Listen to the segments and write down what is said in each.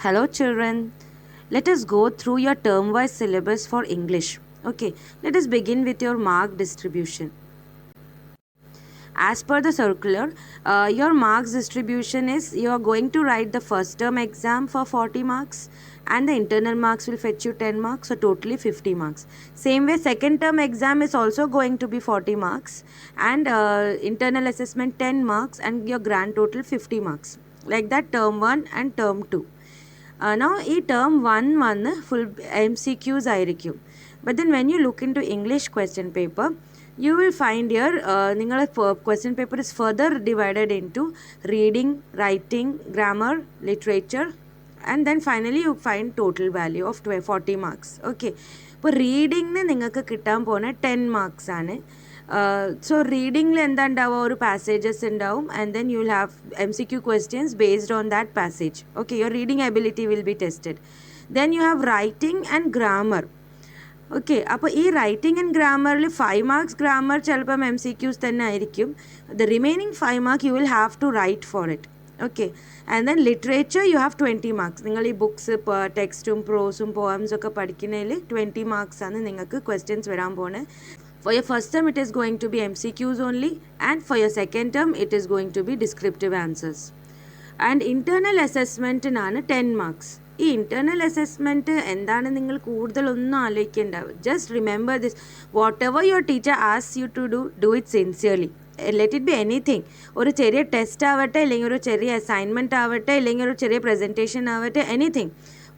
Hello children, let us go through your term-wise syllabus for English. Okay, let us begin with your mark distribution. As per the circular, your marks distribution is you are going to write the first term exam for 40 marks and the internal marks will fetch you 10 marks, so totally 50 marks. Same way, second term exam is also going to be 40 marks and internal assessment 10 marks and your grand total 50 marks. Like that, term 1 and term 2. Now, ഈ term 1 വന്ന് full MCQs ആയിരിക്കും. But then when you look into English question paper, you will find here നിങ്ങളുടെ question paper is further divided into reading, writing, grammar, literature, and then finally you find total value of 40 marks. Okay, ഇപ്പോൾ റീഡിങ്ങിന് നിങ്ങൾക്ക് കിട്ടാൻ പോകുന്ന 10 marks ആണ്. So reading എന്താ ഉണ്ടാവുക, ഒരു passages ഉണ്ടാവും and then you will have MCQ questions based on that passage. Okay, your reading ability will be tested. Then you have writing and grammar. Okay, അപ്പോൾ ഈ റൈറ്റിംഗ് ആൻഡ് ഗ്രാമറിൽ 5 marks grammar ചിലപ്പം MCQs തന്നെ ആയിരിക്കും. The remaining 5 mark you will have to write for it. Okay, and then literature you have 20 marks. നിങ്ങൾ ഈ books ടെക്സ്റ്റും പ്രോസും പോയംസും ഒക്കെ പഠിക്കുന്നതിൽ 20 മാർക്സ് ആണ് നിങ്ങൾക്ക് ക്വസ്റ്റ്യൻസ് വരാൻ പോകുന്നത്. For your first term, it is going to be MCQs only, and for your second term, it is going to be descriptive answers. And internal assessment നാണ് 10 മാർക്സ്. ഈ ഇൻറ്റേർണൽ അസസ്മെൻറ്റ് എന്താണ് നിങ്ങൾ കൂടുതലൊന്നും ആലോചിക്കേണ്ട. Just remember this, whatever your teacher asks you to do it sincerely. Let it be anything. ഒരു ചെറിയ test ആവട്ടെ, അല്ലെങ്കിൽ ഒരു ചെറിയ അസൈൻമെൻറ്റ് ആവട്ടെ, അല്ലെങ്കിൽ ഒരു ചെറിയ പ്രസൻറ്റേഷൻ ആവട്ടെ, anything.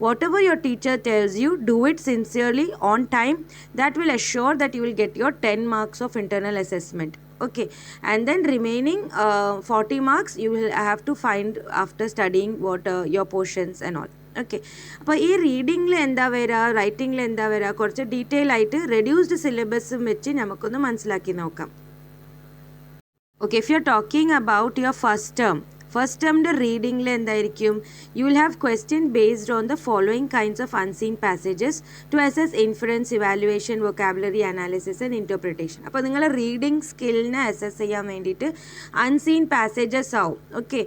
Whatever your teacher tells you, do it sincerely on time. That will assure that you will get your 10 marks of internal assessment. Okay, and then remaining 40 marks you will have to find after studying what your portions and all. Okay, അപ്പോൾ ഈ റീഡിങ്ങിൽ എന്താ വരിക, റൈറ്റിങ്ങിൽ എന്താ വരിക, കുറച്ച് detail ആയിട്ട് reduced സിലബസും വെച്ച് നമുക്കൊന്ന് മനസ്സിലാക്കി നോക്കാം. Okay, if you are talking about your first ടേമിൻ്റെ റീഡിങ്ങിൽ എന്തായിരിക്കും, you will have question based on the following kinds of unseen passages to assess inference, evaluation, vocabulary analysis and interpretation. അപ്പോൾ നിങ്ങൾ റീഡിങ് സ്കില്ലിനെ അസസ് ചെയ്യാൻ വേണ്ടിയിട്ട് അൺസീൻ പാസേജസ് ആവും. Okay,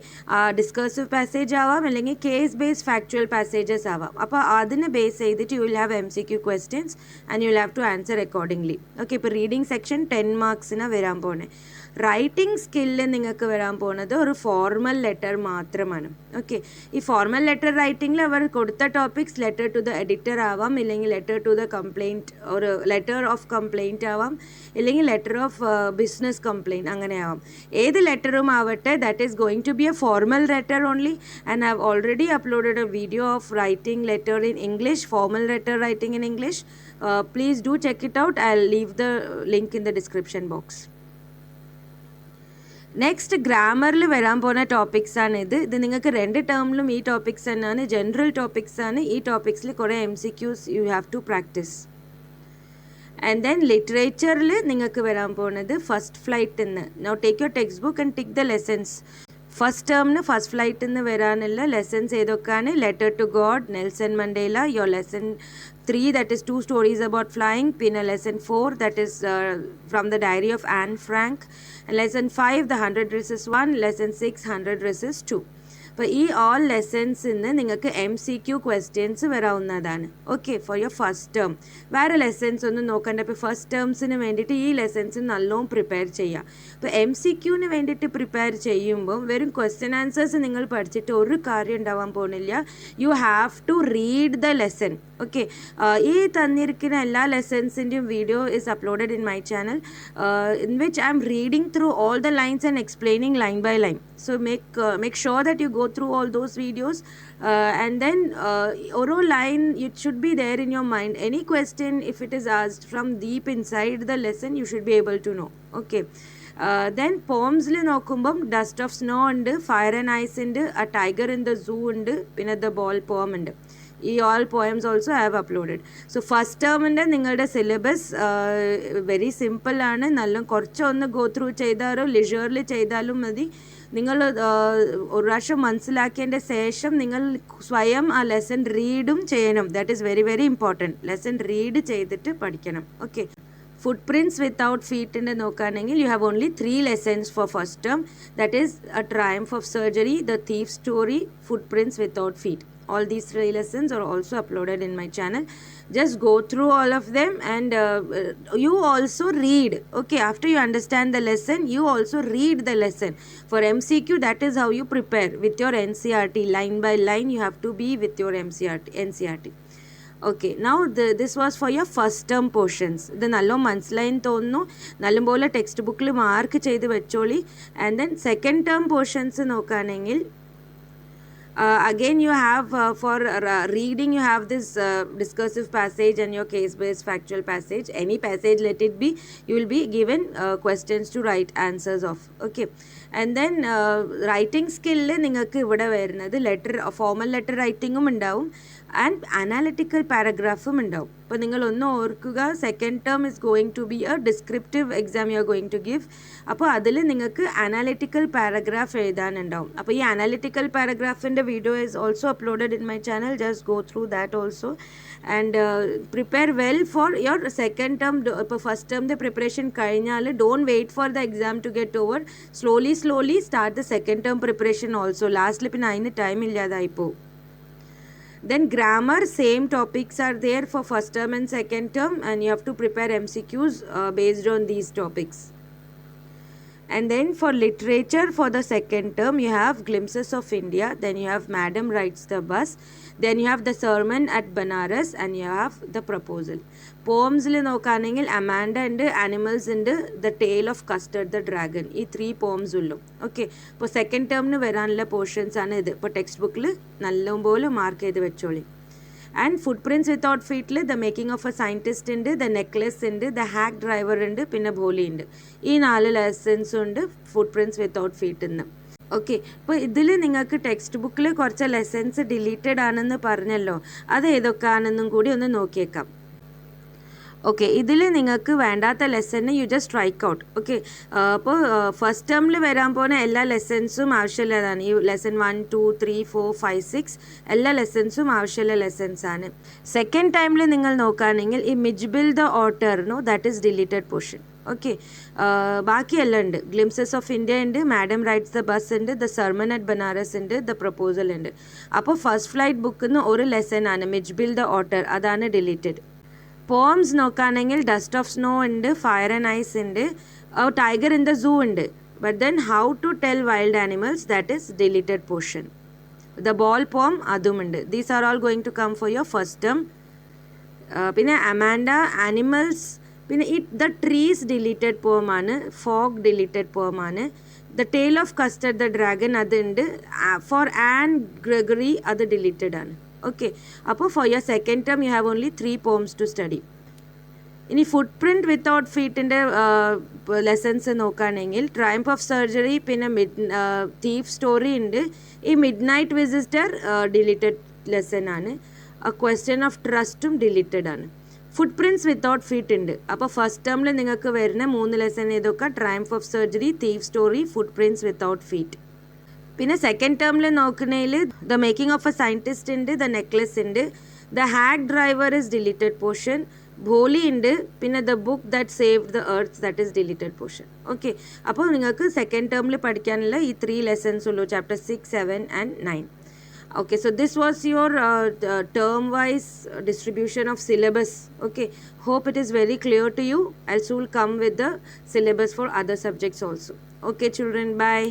discursive passage ആവാം, അല്ലെങ്കിൽ കേസ് ബേസ്ഡ് ഫാക്ച്വൽ പാസേജസ് ആവാം. അപ്പോൾ അതിനെ ബേസ് ചെയ്തിട്ട് you will have MCQ questions and you will have to answer accordingly. Okay, ഇപ്പോൾ റീഡിങ് സെക്ഷൻ 10 മാർക്സിനാണ് വരാൻ പോകുന്നത്. റൈറ്റിംഗ് സ്കില്ല് നിങ്ങൾക്ക് വരാൻ പോകുന്നത് ഒരു ഫോർമൽ ലെറ്റർ മാത്രമാണ്. ഓക്കെ, ഈ ഫോർമൽ ലെറ്റർ റൈറ്റിംഗിൽ അവർ കൊടുത്ത topics letter to the editor ആവാം, ഇല്ലെങ്കിൽ ലെറ്റർ ടു ദ കംപ്ലയിൻറ്റ്, ഒരു ലെറ്റർ ഓഫ് കംപ്ലയിൻറ്റ് ആവാം, ഇല്ലെങ്കിൽ ലെറ്റർ ഓഫ് ബിസിനസ് കംപ്ലയിൻറ്റ്, അങ്ങനെ ആവാം. ഏത് ലെറ്ററും ആവട്ടെ, that is going to be a formal letter only. And I have already uploaded a video of writing letter in English, formal letter writing in English. Please do check it out. I'll leave the link in the description box. Next ഗ്രാമറിൽ വരാൻ പോകുന്ന topics ആണ് ഇത് നിങ്ങൾക്ക് 2 ടേമിലും ഈ topics തന്നെയാണ്, general topics ആണ്. ഈ ടോപ്പിക്സിൽ കുറേ MCQs you have to practice. And then ലിറ്ററേച്ചറിൽ നിങ്ങൾക്ക് വരാൻ പോകുന്നത് ഫസ്റ്റ് ഫ്ലൈറ്റ് നിന്ന്. Now take your text book and tick the lessons. First ടേമിന് ഫസ്റ്റ് ഫ്ലൈറ്റിൽ നിന്ന് വരാനുള്ള ലെസൺസ് ഏതൊക്കെയാണ്? Letter to God, Nelson Mandela. Your lesson 3, that is 2 stories about flying. പിന്നെ lesson 4, that is from the diary of Anne Frank. And lesson 5, the 100 versus 1. Lesson 6, 100 versus 2. അപ്പോൾ ഈ all ലെസൺസിൽ നിന്ന് നിങ്ങൾക്ക് MCQ ക്വസ്റ്റ്യൻസ് വരാവുന്നതാണ്. Okay, for your first term. വേറെ lessons ഒന്നും നോക്കണ്ട. ഇപ്പോൾ ഫസ്റ്റ് ടേംസിന് വേണ്ടിയിട്ട് ഈ ലെസൺസ് നല്ലോണം പ്രിപ്പയർ ചെയ്യുക. ഇപ്പോൾ MCQന് വേണ്ടിയിട്ട് പ്രിപ്പയർ ചെയ്യുമ്പോൾ വെറും ക്വസ്റ്റ്യൻ ആൻസേഴ്സ് നിങ്ങൾ പഠിച്ചിട്ട് ഒരു കാര്യം ഉണ്ടാവാൻ പോകുന്നില്ല. You have to read the lesson. Okay, ഈ തന്നിരിക്കുന്ന എല്ലാ ലെസൺസിൻ്റെയും video is uploaded in my channel, in which I am reading through all the lines and explaining line by line. So make sure that you go through all those videos, and then oral line it should be there in your mind. Any question if it is asked from deep inside the lesson, you should be able to know. Okay, then poems le nokkumbom Dust of Snow und Fire and Ice und A Tiger in the Zoo und pinne The Ball poem und ഈ all poems also I have uploaded. So first ടേമിൻ്റെ നിങ്ങളുടെ syllabus very simple ആണ്. നല്ല കുറച്ചൊന്ന് go through ചെയ്താലോ ലിഷറിൽ ചെയ്താലും മതി. നിങ്ങൾ ഒരു പ്രാവശ്യം മനസ്സിലാക്കിയതിൻ്റെ ശേഷം നിങ്ങൾ സ്വയം ആ ലെസൺ റീഡും ചെയ്യണം. That is very very important. Lesson read ചെയ്തിട്ട് പഠിക്കണം. ഓക്കെ, ഫുട്പ്രിൻറ്റ്സ് വിത്തൗട്ട് ഫീറ്റിൻ്റെ നോക്കുകയാണെങ്കിൽ you have only 3 lessons for first term. That is a triumph of surgery, the thief story, footprints without feet. All these 3 lessons are also uploaded in my channel. Just go through all of them, and you also read. Okay, after you understand the lesson, you also read the lesson. For MCQ, that is how you prepare with your NCERT. Line by line, you have to be with your NCERT. Okay now this was for your first term portions. ഇത് നല്ല മനസ്സിലായെന്ന് തോന്നുന്നു. നല്ലപോലെ text ബുക്കിൽ mark ചെയ്ത് വെച്ചോളി. And then second term portions നോക്കുകയാണെങ്കിൽ again you have for reading you have this discursive passage and your case based factual passage. Any passage, let it be, you will be given questions to write answers of. Okay, and then writing skill നിങ്ങൾക്ക് ഇവിടെ വരുന്നത് formal letter റൈറ്റിങ്ങും ഉണ്ടാവും and analytical പാരഗ്രാഫും ഉണ്ടാവും. അപ്പോൾ നിങ്ങൾ ഒന്ന് ഓർക്കുക, second term is going to be a descriptive exam you are going to give. അപ്പോൾ അതിൽ നിങ്ങൾക്ക് അനാലിറ്റിക്കൽ പാരഗ്രാഫ് എഴുതാനുണ്ടാവും. അപ്പോൾ ഈ അനാലിറ്റിക്കൽ പാരഗ്രാഫിൻ്റെ video is also uploaded in my channel. Just go through that also and prepare well for your second term. ഇപ്പോൾ first ടേമിൻ്റെ preparation കഴിഞ്ഞാൽ don't wait for the exam to get over. Slowly start the second term preparation also. ലാസ്റ്റിൽ പിന്നെ അതിന് time ഇല്ലാതായിപ്പോൾ. Then grammar, same topics are there for first term and second term, and you have to prepare MCQs based on these topics. And then for literature, for the second term, you have Glimpses of India, then you have Madam Rides the Bus, then you have the Sermon at Banaras, and you have the Proposal. പോംസിൽ നോക്കുകയാണെങ്കിൽ Amanda ഉണ്ട്, animals ഉണ്ട്, the tale of custard the dragon. ഈ 3 poems ഉള്ളൂ. Okay, ഇപ്പോൾ second ടേമിന് വരാനുള്ള portions ആണ് ഇത്. ഇപ്പോൾ ടെക്സ്റ്റ് ബുക്കിൽ നല്ലപോലെ മാർക്ക് ചെയ്ത് വെച്ചോളി. ആൻഡ് ഫുട് പ്രിൻറ്റ്സ് വിത്തൗട്ട് ഫീറ്റിൽ the making of a scientist ഉണ്ട്, ദ നെക്ലെസ് ഉണ്ട്, ദ ഹാക്ക് ഡ്രൈവർ ഉണ്ട്, പിന്നെ ഭോലി ഉണ്ട്. ഈ 4 ലെസൺസും ഉണ്ട് ഫുട് പ്രിൻറ്റ്സ് വിത്തൗട്ട് ഫീറ്റിൽ നിന്ന്. ഓക്കെ, ഇപ്പോൾ ഇതിൽ നിങ്ങൾക്ക് ടെക്സ്റ്റ് ബുക്കിൽ കുറച്ച് ലെസൺസ് ഡിലീറ്റഡ് ആണെന്ന് പറഞ്ഞല്ലോ. അത് ഏതൊക്കെയാണെന്നും കൂടി ഒന്ന് നോക്കിയേക്കാം. ഓക്കെ, ഇതിൽ നിങ്ങൾക്ക് വേണ്ടാത്ത ലെസണ് you just strike out. Okay, അപ്പോൾ ഫസ്റ്റ് ടേമിൽ വരാൻ പോകുന്ന എല്ലാ ലെസൺസും ആവശ്യമുള്ളതാണ്. ഈ ലെസൺ 1, 2, 3, 4, 5, 6 എല്ലാ ലെസൺസും ആവശ്യമുള്ള ലെസൺസാണ്. സെക്കൻഡ് ടൈമിൽ നിങ്ങൾ നോക്കുകയാണെങ്കിൽ ഈ മിജ്ബിൽ ദ ഓട്ടർനോ that is deleted portion. Okay, ബാക്കിയെല്ലാം ഉണ്ട്. ഗ്ലിംസസ് ഓഫ് ഇന്ത്യ ഉണ്ട്, മാഡം റൈഡ്സ് ദ ബസ് ഉണ്ട്, ദ സർമൺ അറ്റ് ബനാറസ് ഉണ്ട്, ദ പ്രപ്പോസൽ ഉണ്ട്. അപ്പോൾ ഫസ്റ്റ് ഫ്ലൈറ്റ് ബുക്കിൽ നിന്ന് ഒരു ലെസൺ ആണ് മിജ്ബിൽ ദ ഓട്ടർ, അതാണ് ഡിലീറ്റഡ്. പോംസ് നോക്കുകയാണെങ്കിൽ ഡസ്റ്റ് ഓഫ് സ്നോ ഉണ്ട്, ഫയർ ആൻഡ് ഐസ് ഉണ്ട്, ടൈഗർ ഇൻ ദ സൂ ഉണ്ട്. But then how to tell wild animals that is deleted portion. The ball poem അതുമുണ്ട്. These are all going to come for your first term. പിന്നെ Amanda, animals, പിന്നെ the trees deleted പോമാണ്, fog deleted പോമാണ്, the tale of custard the dragon അതുണ്ട്, for Anne Gregory അത് deleted ആണ്. Okay, അപ്പോൾ for your second term you have only 3 poems to study. ഇനി footprint without ഫീറ്റിൻ്റെ lessons നോക്കുകയാണെങ്കിൽ ട്രയംഫ് ഓഫ് സർജറി, പിന്നെ തീഫ് സ്റ്റോറി ഉണ്ട്. ഈ midnight visitor deleted lesson ആണ്. ക്വസ്റ്റ്യൻ ഓഫ് ട്രസ്റ്റും ഡിലീറ്റഡ് ആണ്. ഫുട് പ്രിൻറ്റ്സ് വിത്തൗട്ട് ഫീറ്റ് ഉണ്ട്. അപ്പോൾ ഫസ്റ്റ് ടേമിൽ നിങ്ങൾക്ക് വരുന്ന 3 ലെസൺ ഏതൊക്കെ? Triumph of surgery, thief story, footprints without feet. പിന്നെ സെക്കൻഡ് ടേമിൽ നോക്കുന്നതിൽ the making of a scientist ഉണ്ട്, ദ നെക്ലെസ് ഉണ്ട്, the hack driver is deleted portion, Bholi ഉണ്ട്, പിന്നെ the book that saved the earth that is deleted portion. Okay, അപ്പോൾ നിങ്ങൾക്ക് second ടേമിൽ പഠിക്കാനുള്ള ഈ 3 ലെസൺസ് ഉള്ളൂ, chapter 6, 7 and 9. Okay, so this was your term wise distribution of syllabus. Okay, hope it is very clear to you. I'll soon come with the syllabus for other subjects also. Okay children, bye.